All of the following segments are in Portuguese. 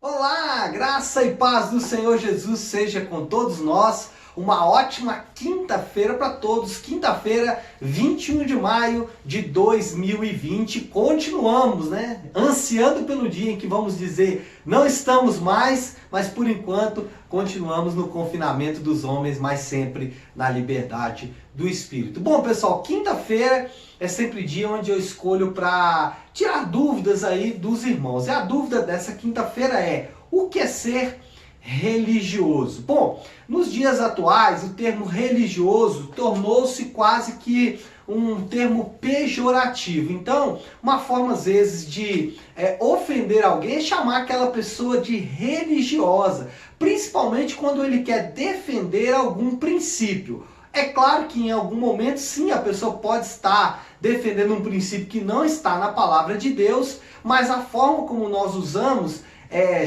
Olá, graça e paz do Senhor Jesus seja com todos nós. Uma ótima quinta-feira para todos. Quinta-feira, 21 de maio de 2020. Continuamos, ansiando pelo dia em que vamos dizer não estamos mais, mas por enquanto continuamos no confinamento dos homens, mas sempre na liberdade do Espírito. Bom, pessoal, quinta-feira é sempre dia onde eu escolho para tirar dúvidas aí dos irmãos. E a dúvida dessa quinta-feira é: o que é ser religioso? Bom, nos dias atuais, o termo religioso tornou-se quase que um termo pejorativo. Então, uma forma às vezes de ofender alguém é chamar aquela pessoa de religiosa, principalmente quando ele quer defender algum princípio. É claro que em algum momento, sim, a pessoa pode estar defendendo um princípio que não está na palavra de Deus, mas a forma como nós usamos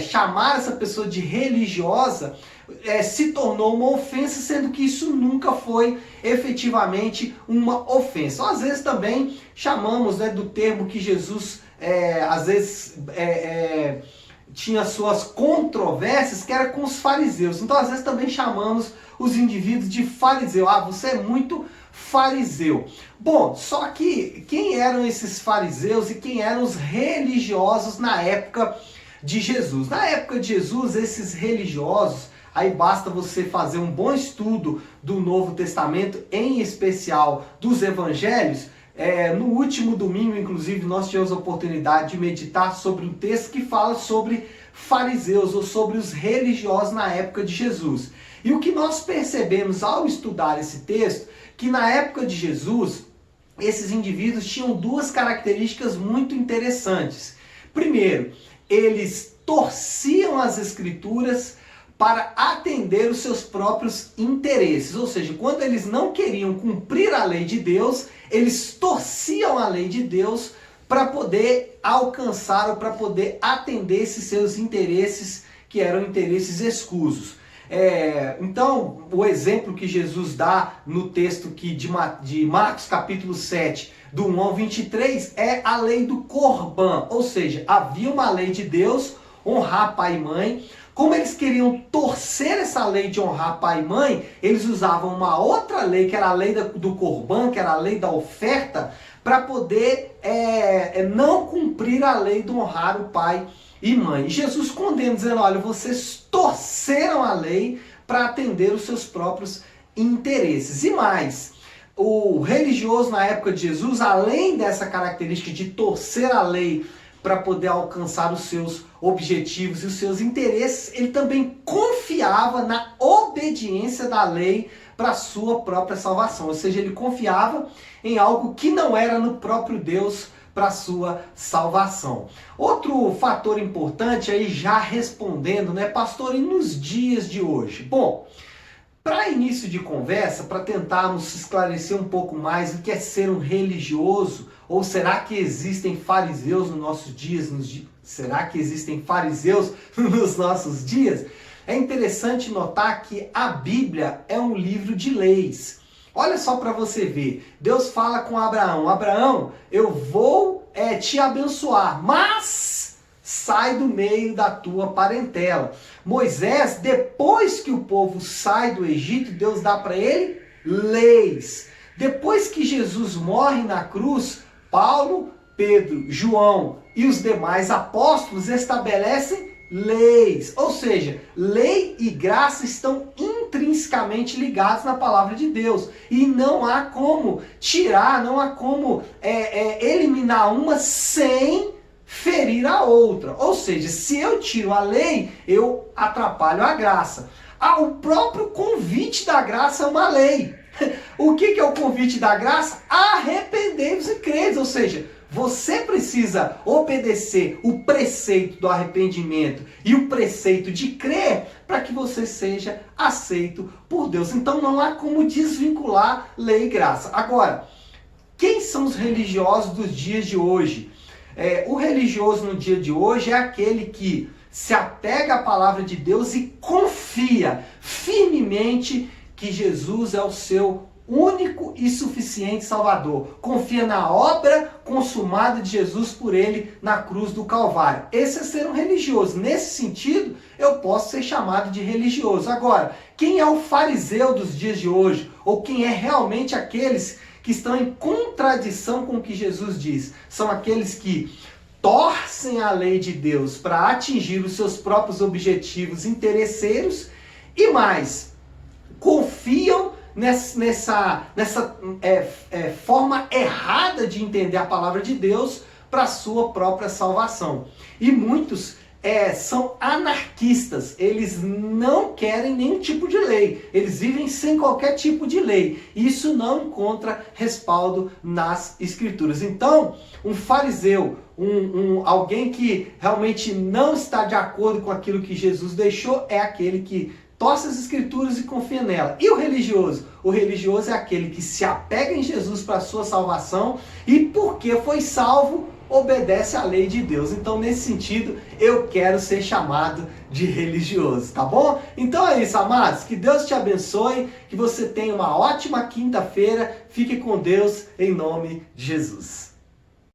chamar essa pessoa de religiosa se tornou uma ofensa, sendo que isso nunca foi efetivamente uma ofensa. Ou, às vezes também chamamos do termo que Jesus às vezes tinha suas controvérsias, que era com os fariseus. Então, às vezes também chamamos os indivíduos de fariseu. Ah, você é muito fariseu. Bom, só que quem eram esses fariseus e quem eram os religiosos na época de Jesus? Na época de Jesus, esses religiosos, aí basta você fazer um bom estudo do Novo Testamento, em especial dos Evangelhos. No último domingo, inclusive, nós tivemos a oportunidade de meditar sobre um texto que fala sobre fariseus, ou sobre os religiosos na época de Jesus. E o que nós percebemos ao estudar esse texto, que na época de Jesus, esses indivíduos tinham duas características muito interessantes. Primeiro, eles torciam as Escrituras para atender os seus próprios interesses. Ou seja, quando eles não queriam cumprir a lei de Deus, eles torciam a lei de Deus para poder alcançar ou para poder atender esses seus interesses, que eram interesses escusos. Então, o exemplo que Jesus dá no texto de Marcos capítulo 7, do 1 ao 23, é a lei do Corban. Ou seja, havia uma lei de Deus, honrar pai e mãe. Como eles queriam torcer essa lei de honrar pai e mãe, eles usavam uma outra lei, que era a lei do Corban, que era a lei da oferta, para poder não cumprir a lei de honrar o pai e mãe. E Jesus condena, dizendo: olha, vocês torceram a lei para atender os seus próprios interesses. E mais, o religioso na época de Jesus, além dessa característica de torcer a lei para poder alcançar os seus objetivos e os seus interesses, ele também confiava na obediência da lei para a sua própria salvação. Ou seja, ele confiava em algo que não era no próprio Deus para a sua salvação. Outro fator importante aí, já respondendo, pastor, e nos dias de hoje? Bom, para início de conversa, para tentarmos esclarecer um pouco mais o que é ser um religioso, ou será que existem fariseus nos nossos dias? Será que existem fariseus nos nossos dias? É interessante notar que a Bíblia é um livro de leis. Olha só para você ver, Deus fala com Abraão: Abraão, eu vou te abençoar, mas sai do meio da tua parentela. Moisés, depois que o povo sai do Egito, Deus dá para ele leis. Depois que Jesus morre na cruz, Paulo, Pedro, João e os demais apóstolos estabelecem leis. Ou seja, lei e graça estão intrinsecamente ligados na palavra de Deus. E não há como tirar, não há como eliminar uma sem ferir a outra. Ou seja, se eu tiro a lei, eu atrapalho a graça. O próprio convite da graça é uma lei. O que é o convite da graça? Arrependei-vos e credes. Ou seja, você precisa obedecer o preceito do arrependimento e o preceito de crer para que você seja aceito por Deus. Então não há como desvincular lei e graça. Agora, quem são os religiosos dos dias de hoje? O religioso no dia de hoje é aquele que se apega à palavra de Deus e confia firmemente que Jesus é o seu único e suficiente Salvador. Confia na obra consumada de Jesus por ele na cruz do Calvário. Esse é ser um religioso. Nesse sentido, eu posso ser chamado de religioso. Agora, quem é o fariseu dos dias de hoje? Ou quem é realmente aqueles que estão em contradição com o que Jesus diz? São aqueles que torcem a lei de Deus para atingir os seus próprios objetivos interesseiros e mais, confiam nessa forma errada de entender a palavra de Deus para a sua própria salvação. E muitos são anarquistas, eles não querem nenhum tipo de lei, eles vivem sem qualquer tipo de lei. Isso não encontra respaldo nas Escrituras. Então, um fariseu, alguém que realmente não está de acordo com aquilo que Jesus deixou, é aquele que torce as Escrituras e confia nela. E o religioso? O religioso é aquele que se apega em Jesus para a sua salvação e porque foi salvo, obedece à lei de Deus. Então, nesse sentido, eu quero ser chamado de religioso, tá bom? Então é isso, amados. Que Deus te abençoe, que você tenha uma ótima quinta-feira. Fique com Deus, em nome de Jesus.